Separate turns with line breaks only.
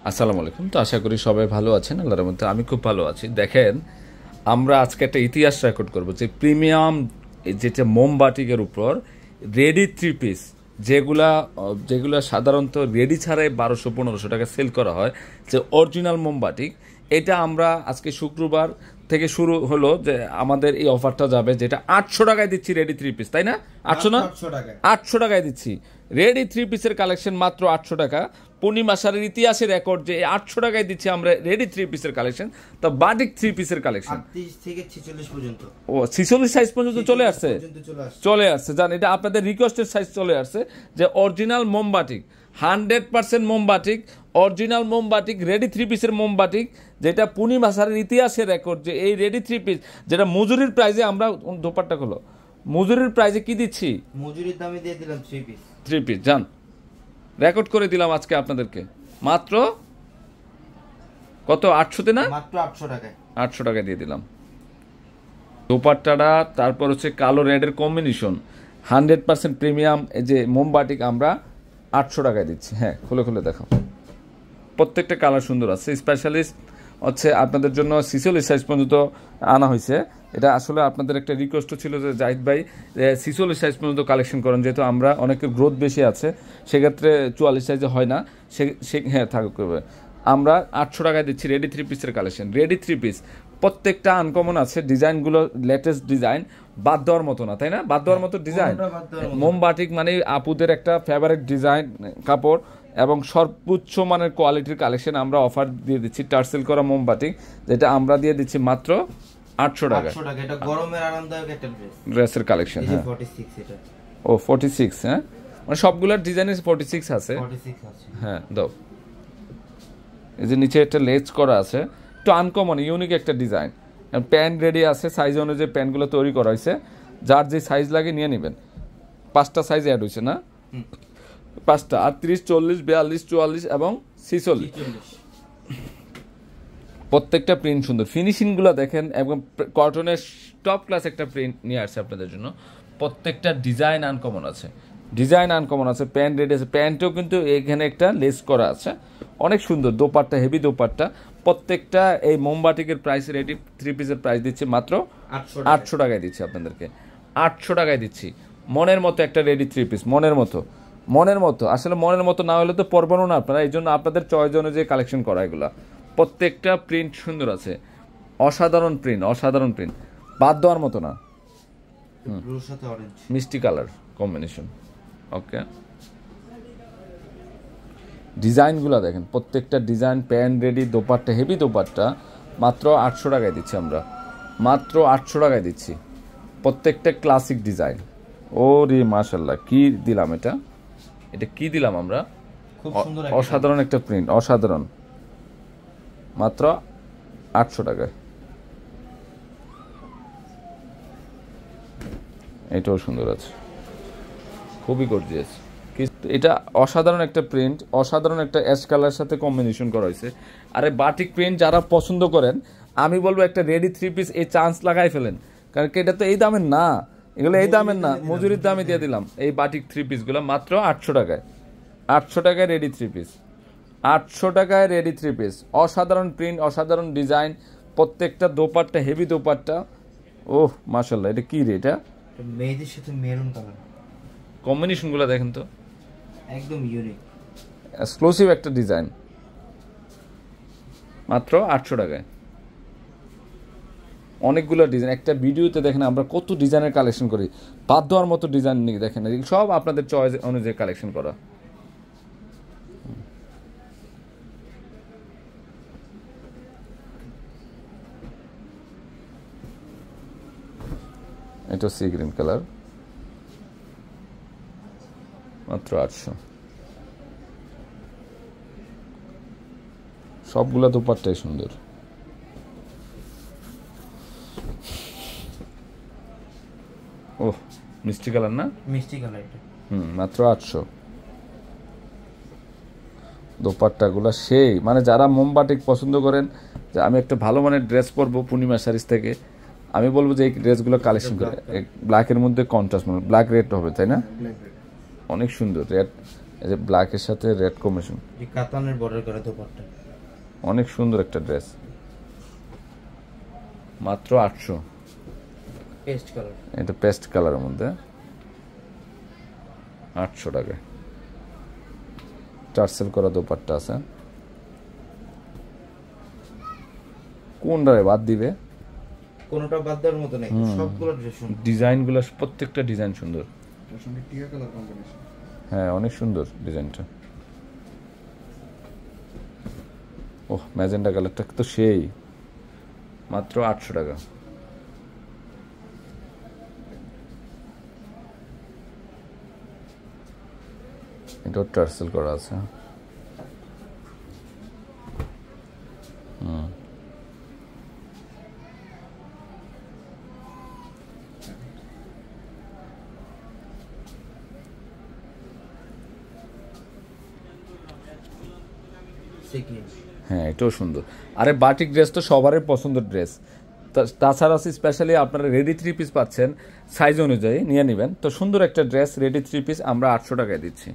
আসসালামু আলাইকুম। তো আশা করি সবাই ভালো আছেন। আল্লাহর মধ্যে আমি খুব ভালো আছি। দেখেন, আমরা আজকে একটা ইতিহাস রেকর্ড করব যে প্রিমিয়াম যেটা মোমবাটিকের উপর রেডি থ্রি পিস যেগুলা যেগুলা সাধারণত রেডি ছাড়াই 1200-1500 টাকা সেল করা হয়, যে অরিজিনাল মোমবাটিক, এটা আমরা আজকে শুক্রবার থেকে শুরু হলো যে আমাদের এই অফারটা যাবে, যেটা 800 টাকায় দিচ্ছি রেডি থ্রি পিস, তাই না? 800 না, 800 টাকায় দিচ্ছি রেডি থ্রি পিসের কালেকশন মাত্র 800 টাকা। পূর্ণিমা শাড়ির ইতিহাসে রেকর্ড যে 800 টাকায় দিচ্ছি আমরা রেডি থ্রি পিসের কালেকশন, তো বাটিক থ্রি পিসের কালেকশন
38 থেকে 46 পর্যন্ত।
ও 46 সাইজ পর্যন্ত চলে আসছে, চলে আসছে। জান, এটা আপনাদের রিকোয়েস্টের সাইজ চলে আসছে, যে অরিজিনাল মোমবাটিক 100% মোমবাটিক, অরিজিনাল মোমবাটিক রেডি থ্রি পিসের মোমবাটিক, যেটা পূর্ণিমা শাড়ির ইতিহাসে রেকর্ড যে এই রেডি থ্রি পিস, যেটা মজুরির প্রাইজে আমরা দোপাট্টা হলো মজুরির প্রাইজে কি দিচ্ছি,
মজুরির দামে দিয়ে দিলাম
থ্রি পিস। জান, রেকর্ড করে দিলাম আজকে আপনাদেরকে মাত্র কত, 800-তে না,
মাত্র 800 টাকায়
800 টাকা দিয়ে দিলাম দোপাট্টাটা। তারপর হচ্ছে কালো রেডের কম্বিনেশন 100% প্রিমিয়াম, এই যে মোমবাটিক আমরা 800 টাকায় দিচ্ছি। হ্যাঁ, খুলে খুলে দেখাও, প্রত্যেকটা কালার সুন্দর আছে। স্পেশালিস্ট হচ্ছে আপনাদের জন্য 46 সাইজ পর্যন্ত আনা হয়েছে। এটা আসলে আপনাদের একটা রিকোয়েস্টও ছিল যে জাহিদ ভাই 46 সাইজ পর্যন্ত কালেকশন করেন, যেহেতু আমরা অনেকের গ্রোথ বেশি আছে, সেক্ষেত্রে 44 সাইজে হয় না, হ্যাঁ থাকবে। আমরা 800 টাকায় দিচ্ছি রেডি থ্রি পিসের কালেকশন। রেডি থ্রি পিস প্রত্যেকটা আনকমন আছে, ডিজাইনগুলো লেটেস্ট ডিজাইন, বাদ দেওয়ার মতো না, তাই না? বাদ দেওয়ার মতো ডিজাইন। মোমবাটিক মানে আপুদের একটা ফেভারিট ডিজাইন কাপড়, এবং সর্বোচ্চ মানের কোয়ালিটির কালেকশন আমরা অফার দিয়ে দিচ্ছি। টার্সেল করা মোমবাটিক, যেটা আমরা দিয়ে দিচ্ছি মাত্র 800 টাকা।
এটা গরমের আরামদায়ক একটা
ড্রেসের কালেকশন। হ্যাঁ,
46 এটা।
ও 46, হ্যাঁ, মানে সবগুলোর ডিজাইনে 46 আছে।
46 আছে।
হ্যাঁ, দাও। এই যে নিচে একটা লেজ করা আছে, একটু আনকমন ইউনিক একটা ডিজাইন। প্যান্ট রেডি আছে, সাইজ অনুযায়ী প্যান্টগুলো তৈরি করা হয়েছে, যার যে সাইজ লাগে নিয়ে নেবেন। 5টা সাইজ অ্যাড হয়েছে না, 5টা, 38, 40, 42, 44 এবং 46। প্রত্যেকটা প্রিন্ট সুন্দর, ফিনিশিংগুলো দেখেন, এবং কটনের টপ ক্লাস একটা প্রিন্ট নিয়ে আসছে আপনাদের জন্য। প্রত্যেকটা ডিজাইন আনকমন আছে, প্যান্ট রেডি আছে, প্যান্টেও কিন্তু এখানে একটা লেস করা আছে, অনেক সুন্দর দোপাট্টা, হেভি দোপাট্টা। প্রত্যেকটা এই মোমবাটিকের প্রাইস, রেডি থ্রি পিসের প্রাইস দিচ্ছি মাত্র 800 টাকায় দিচ্ছি আপনাদেরকে, 800 টাকায় দিচ্ছি। মনের মতো একটা রেডি থ্রি পিস, মনের মতো আসলে মনের মতো না হলে তো পরবো না আপনারা, এই জন্য আপনাদের চয়েস অনুযায়ী কালেকশন করা এগুলা। প্রত্যেকটা প্রিন্ট সুন্দর আছে, অসাধারণ প্রিন্ট, বাদ দেওয়ার মতো না।
ব্লুর সাথে অরেঞ্জ
মিষ্টি কালার কম্বিনেশন। ওকে, ডিজাইনগুলো দেখেন, প্রত্যেকটা design, pant ready, dupatta, heavy dupatta, মাত্র 800 টাকায় দিচ্ছি আমরা, মাত্র 800 টাকায় দিচ্ছি। প্রত্যেকটা ক্লাসিক ডিজাইন। ও রে মাশাল্লাহ, কি দিলাম এটা কি দিলাম আমরা,
খুব সুন্দর,
অসাধারণ একটা প্রিন্ট, অসাধারণ, মাত্র 800 টাকায়। এটাও সুন্দর আছে, খুবই গর্জিয়াস। এটা অসাধারণ একটা প্রিন্ট, অসাধারণ একটা অ্যাশ কালার সাথে কম্বিনেশন করা হয়েছে। আর এই বাটিক প্রিন্ট যারা পছন্দ করেন, আমি বলবো একটা রেডি থ্রি পিস এই চান্স লাগাই ফেলেন, কারণ কি এটা তো এই দামের না, এগুলো এই দামের না, মজুরির দামে দিয়ে দিলাম এই বাটিক থ্রি পিসগুলো মাত্র 800 টাকায়। 800 টাকায় রেডি থ্রি পিস, 800 টাকায় রেডি থ্রি পিস। অসাধারণ প্রিন্ট, অসাধারণ ডিজাইন, প্রত্যেকটা দোপাট্টা, হেভি দোপাট্টা। ওহ মাশাল্লাহ, এটা কি রে, এটা
মেহেদির সাথে মেরুন কালার,
কম্বিনেশনগুলো দেখেন তো,
একদম ইউনিক,
এক্সক্লুসিভ একটা ডিজাইন, মাত্র 800 টাকায়। অনেকগুলো ডিজাইন, একটা ভিডিওতে দেখেন আমরা কত ডিজাইনের কালেকশন করি, বাদ দেওয়ার মতো ডিজাইন নিয়ে দেখেন, সব আপনাদের চয়েস অনুযায়ী কালেকশন করা। এটা সি গ্রিন কালার, মাত্র 800। সবগুলা দোপাট্টাই সুন্দর। ওহ, মিষ্টি কালার না,
মিষ্টি কালার এটা।
মাত্র 800। দোপাট্টাগুলো সেই, মানে যারা মোমবাটিক পছন্দ করেন, যে আমি একটা ভালো মানের ড্রেস পরবো পূর্ণিমা শাড়িজ থেকে, আমি বলবো যে এই ড্রেসগুলো কালেকশন করে। ব্ল্যাকের মধ্যে কন্ট্রাস্ট, ব্ল্যাক রেড হবে, তাই না? অনেক সুন্দর রেড, এই যে ব্ল্যাকের সাথে রেড কম্বিনেশন,
এই কাতানের বর্ডার করা দোপাট্টা।
অনেক সুন্দর একটা ড্রেস, মাত্র 800।
Paste colour.
এটা পেস্ট কালারের মধ্যে 800 টাকা। টার্সেল করা দোপাট্টা আছে। কোনটারে বাদ দিবে?
কোনটা বাদ দেওয়ার মতো নাই, সবগুলো ড্রেস সুন্দর।
ডিজাইনগুলো প্রত্যেকটা ডিজাইন সুন্দর।
এর সঙ্গে টিয়া কালার কম্বিনেশন।
হ্যাঁ, অনেক সুন্দর ডিজাইনটা। ওহ, ম্যাজেন্টা কালারটা তো সেই, মাত্র 800 টাকা। এটাও টার্সেল করা আছে।
সেকেন্ড।
হ্যাঁ, এটাও সুন্দর। আরে বাটিক ড্রেস তো সবারই পছন্দের ড্রেস। তাছাড়া স্পেশালি আপনারা রেডি 3 পিস পাচ্ছেন, সাইজ অনুযায়ী নিয়ে নেবেন। তো সুন্দর একটা ড্রেস রেডি 3 পিস আমরা 800 টাকায় দিচ্ছি।